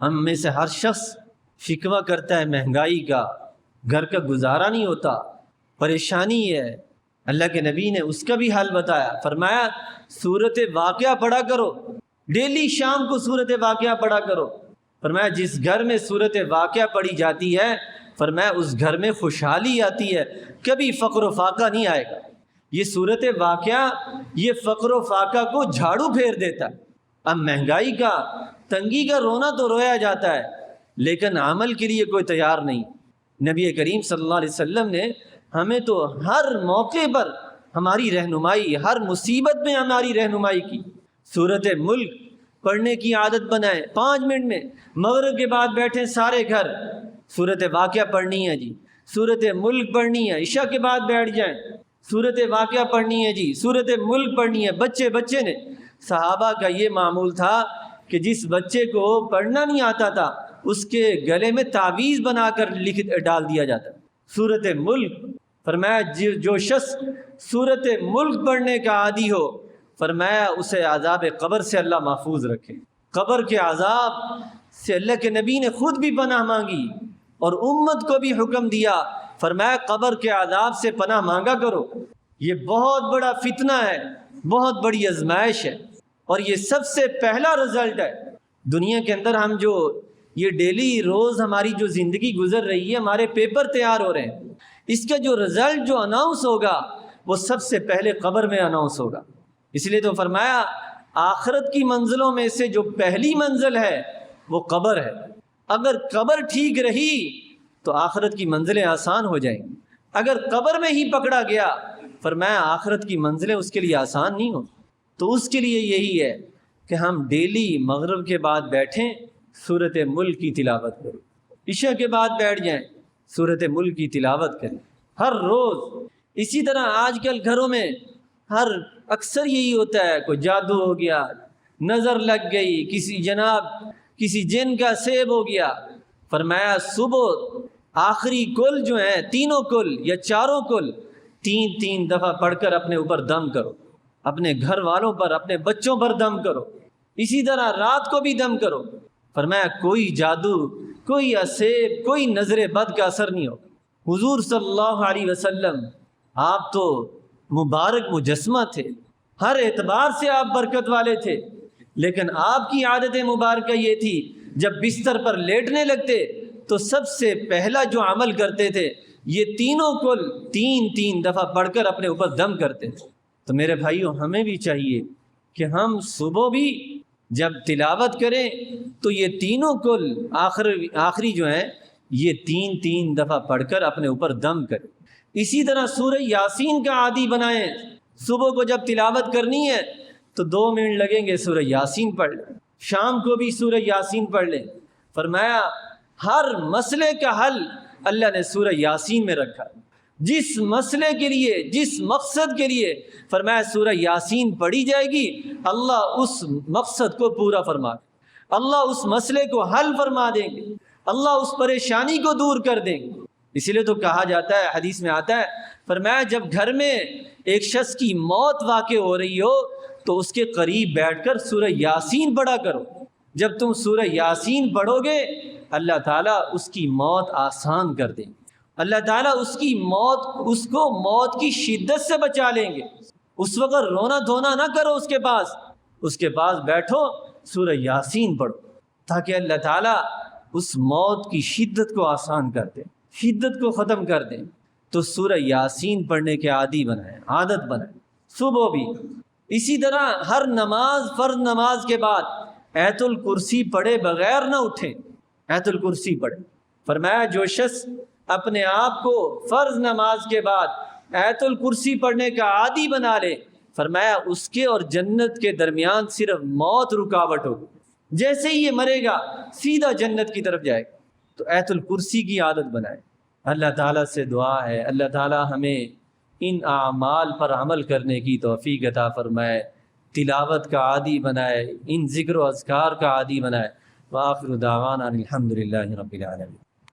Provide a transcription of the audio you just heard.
ہم میں سے ہر شخص شکوہ کرتا ہے مہنگائی کا، گھر کا گزارا نہیں ہوتا، پریشانی ہے۔ اللہ کے نبی نے اس کا بھی حل بتایا، فرمایا سورت واقعہ پڑھا کرو، ڈیلی شام کو سورت واقعہ پڑھا کرو۔ فرمایا جس گھر میں سورت واقعہ پڑھی جاتی ہے، فرمایا اس گھر میں خوشحالی آتی ہے، کبھی فقر و فاقہ نہیں آئے گا۔ یہ سورت واقعہ یہ فقر و فاقہ کو جھاڑو پھیر دیتا ہے۔ اب مہنگائی کا، تنگی کا رونا تو رویا جاتا ہے، لیکن عمل کے لیے کوئی تیار نہیں۔ نبی کریم صلی اللہ علیہ وسلم نے ہمیں تو ہر موقع پر ہماری رہنمائی، ہر مصیبت میں ہماری رہنمائی کی۔ سورت ملک پڑھنے کی عادت بنائیں، 5 منٹ میں مغرب کے بعد بیٹھیں سارے گھر، سورت واقعہ پڑھنی ہے جی، سورت ملک پڑھنی ہے، عشاء کے بعد بیٹھ جائیں، سورت واقعہ پڑھنی ہے جی، سورت ملک پڑھنی ہے۔ بچے نے، صحابہ کا یہ معمول تھا کہ جس بچے کو پڑھنا نہیں آتا تھا اس کے گلے میں تعویذ بنا کر ڈال دیا جاتا۔ سورت ملک، فرمایا جو شخص سورت ملک پڑھنے کا عادی ہو، فرمایا اسے عذاب قبر سے اللہ محفوظ رکھے۔ قبر کے عذاب سے اللہ کے نبی نے خود بھی پناہ مانگی اور امت کو بھی حکم دیا، فرمایا قبر کے عذاب سے پناہ مانگا کرو۔ یہ بہت بڑا فتنہ ہے، بہت بڑی آزمائش ہے، اور یہ سب سے پہلا رزلٹ ہے دنیا کے اندر۔ ہم جو یہ ڈیلی روز ہماری جو زندگی گزر رہی ہے، ہمارے پیپر تیار ہو رہے ہیں، اس کا جو رزلٹ جو اناؤنس ہوگا وہ سب سے پہلے قبر میں اناؤنس ہوگا۔ اس لیے تو فرمایا آخرت کی منزلوں میں سے جو پہلی منزل ہے وہ قبر ہے۔ اگر قبر ٹھیک رہی تو آخرت کی منزلیں آسان ہو جائیں گی، اگر قبر میں ہی پکڑا گیا، فرمایا آخرت کی منزلیں اس کے لیے آسان نہیں ہوں۔ تو اس کے لیے یہی ہے کہ ہم ڈیلی مغرب کے بعد بیٹھیں، سورت ملک کی تلاوت کریں، عشاء کے بعد بیٹھ جائیں، سورت ملک کی تلاوت کریں ہر روز۔ اسی طرح آج کل گھروں میں اکثر یہی ہوتا ہے، کوئی جادو ہو گیا، نظر لگ گئی، کسی جن کا سیب ہو گیا، فرمایا صبح آخری کل جو ہیں، تینوں کل یا چاروں کل 3 دفعہ پڑھ کر اپنے اوپر دم کرو، اپنے گھر والوں پر، اپنے بچوں پر دم کرو، اسی طرح رات کو بھی دم کرو۔ فرمایا کوئی جادو، کوئی اسیب، کوئی نظر بد کا اثر نہیں ہوگا۔ حضور صلی اللہ علیہ وسلم آپ تو مبارک مجسمہ تھے، ہر اعتبار سے آپ برکت والے تھے، لیکن آپ کی عادت مبارکہ یہ تھی جب بستر پر لیٹنے لگتے تو سب سے پہلا جو عمل کرتے تھے یہ تینوں کل 3 دفعہ پڑھ کر اپنے اوپر دم کرتے تھے۔ تو میرے بھائیوں ہمیں بھی چاہیے کہ ہم صبح بھی جب تلاوت کریں تو یہ تینوں کل آخری جو ہیں یہ 3 دفعہ پڑھ کر اپنے اوپر دم کریں۔ اسی طرح سورہ یاسین کا عادی بنائیں، صبح کو جب تلاوت کرنی ہے تو 2 منٹ لگیں گے، سورہ یاسین پڑھ لیں، شام کو بھی سورہ یاسین پڑھ لیں۔ فرمایا ہر مسئلے کا حل اللہ نے سورہ یاسین میں رکھا، جس مسئلے کے لیے، جس مقصد کے لیے فرمایا سورہ یاسین پڑھی جائے گی، اللہ اس مقصد کو پورا فرما دے، اللہ اس مسئلے کو حل فرما دیں گے، اللہ اس پریشانی کو دور کر دیں گے۔ اسی لیے تو کہا جاتا ہے، حدیث میں آتا ہے، فرمایا جب گھر میں ایک شخص کی موت واقع ہو رہی ہو تو اس کے قریب بیٹھ کر سورہ یاسین پڑھا کرو۔ جب تم سورہ یاسین پڑھو گے اللہ تعالیٰ اس کی موت آسان کر دیں گے، اللہ تعالیٰ اس کو موت کی شدت سے بچا لیں گے۔ اس وقت رونا دھونا نہ کرو، اس کے پاس بیٹھو، سورہ یاسین پڑھو، تاکہ اللہ تعالیٰ اس موت کی شدت کو آسان کر دیں، شدت کو ختم کر دیں۔ تو سورہ یاسین پڑھنے کے عادی بنائیں، عادت بنائیں، صبح بھی۔ اسی طرح ہر نماز، فرض نماز کے بعد آیت الکرسی پڑھے بغیر نہ اٹھیں، آیت الکرسی پڑھیں۔ فرمایا جو شخص اپنے آپ کو فرض نماز کے بعد آیت الکرسی پڑھنے کا عادی بنا لے، فرمایا اس کے اور جنت کے درمیان صرف موت رکاوٹ ہوگی، جیسے ہی یہ مرے گا سیدھا جنت کی طرف جائے گا۔ تو آیت الکرسی کی عادت بنائیں۔ اللہ تعالیٰ سے دعا ہے اللہ تعالیٰ ہمیں ان اعمال پر عمل کرنے کی توفیق عطا فرمائے، تلاوت کا عادی بنائے، ان ذکر و اذکار کا عادی بنائے۔ وآخر دعوانا الحمدللہ رب العالمین۔